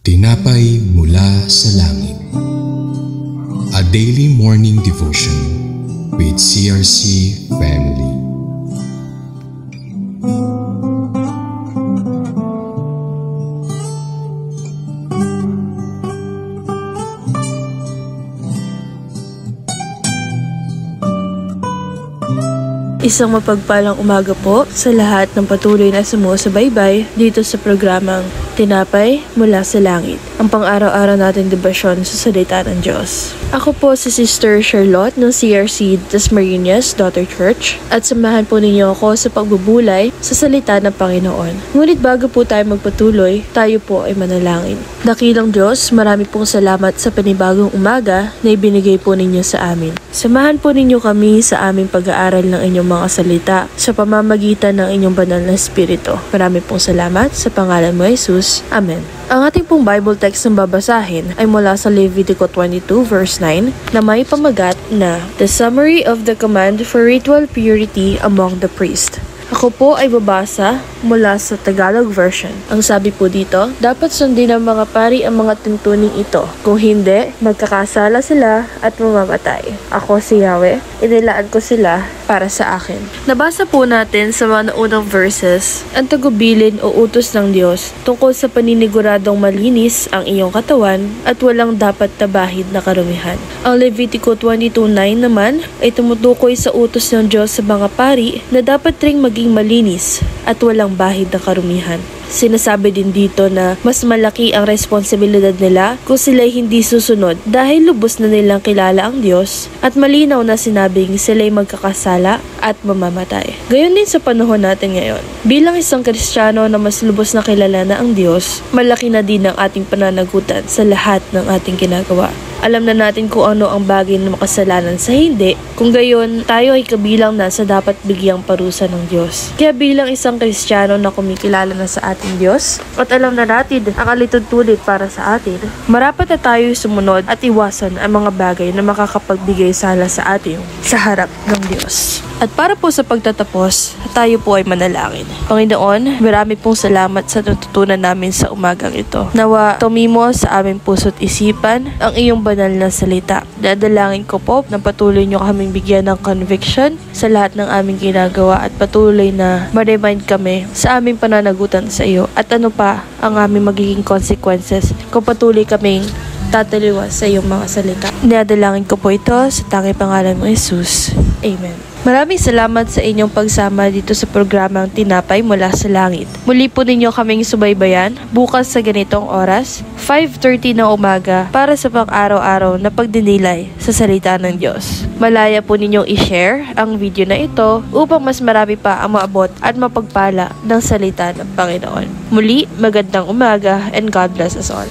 Tinapay mula sa langit. A daily morning devotion with CRC family. Isang mapagpalang umaga po sa lahat ng patuloy na sumusubaybay dito sa programang Tinapay mula sa langit, ang pang-araw-araw nating debasyon sa salita ng Diyos. Ako po si Sister Charlotte ng CRC Dasmariñas Daughter Church at samahan po ninyo ako sa pagbubulay sa salita ng Panginoon. Ngunit bago po tayo magpatuloy, tayo po ay manalangin. Dakilang Diyos, marami pong salamat sa panibagong umaga na ibinigay po ninyo sa amin. Samahan po ninyo kami sa aming pag-aaral ng inyong mga salita sa pamamagitan ng inyong banal na Espiritu. Marami pong salamat sa pangalan mo, Jesus. Amen. Ang ating pong Bible text na babasahin ay mula sa Levitico 22 verse 9 na may pamagat na The Summary of the Command for Ritual Purity Among the Priests. Ako po ay babasa mula sa Tagalog version. Ang sabi po dito, dapat sundin ng mga pari ang mga tuntuning ito. Kung hindi, magkakasala sila at mamamatay. Ako si Yahweh, inilaan ko sila para sa akin. Nabasa po natin sa mga naunang verses ang tagubilin o utos ng Diyos tungkol sa paniniguradong malinis ang iyong katawan at walang dapat tabahid na karumihan. Ang Levitico 22:9 naman ay tumutukoy sa utos ng Diyos sa mga pari na dapat ring maging malinis at walang bahid na karumihan. Sinasabi din dito na mas malaki ang responsibilidad nila kung sila'y hindi susunod dahil lubos na nilang kilala ang Diyos at malinaw na sinabing sila'y magkakasala at mamamatay. Gayon din sa panahon natin ngayon. Bilang isang Kristiyano na mas lubos na kilala na ang Diyos, malaki na din ang ating pananagutan sa lahat ng ating ginagawa. Alam na natin kung ano ang bagay na makasalanan sa hindi, kung gayon tayo ay kabilang na sa dapat bigyang parusa ng Diyos. Kaya bilang isang Kristiyano na kumikilala na sa ating Diyos at alam na natin ang alitutulit para sa atin, marapat na tayo sumunod at iwasan ang mga bagay na makakapagbigay sala sa atin sa harap ng Diyos. At para po sa pagtatapos, tayo po ay manalangin. Panginoon, marami pong salamat sa natutunan namin sa umagang ito. Nawa tumimo sa aming puso't isipan ang iyong banal na salita. Dadalangin ko po na patuloy niyo kaming bigyan ng conviction sa lahat ng aming ginagawa at patuloy na ma-remind kami sa aming pananagutan sa iyo at ano pa ang aming magiging consequences kung patuloy kaming tataliwas sa iyong mga salita. Dadalangin ko po ito sa tanging pangalan mo, Jesus. Amen. Maraming salamat sa inyong pagsama dito sa programang Tinapay mula sa langit. Muli po ninyo kaming subaybayan bukas sa ganitong oras, 5:30 ng umaga para sa pang-araw-araw na pagdinilay sa salita ng Diyos. Malaya po ninyong i-share ang video na ito upang mas marami pa ang maabot at mapagpala ng salita ng Panginoon. Muli, magandang umaga and God bless us all.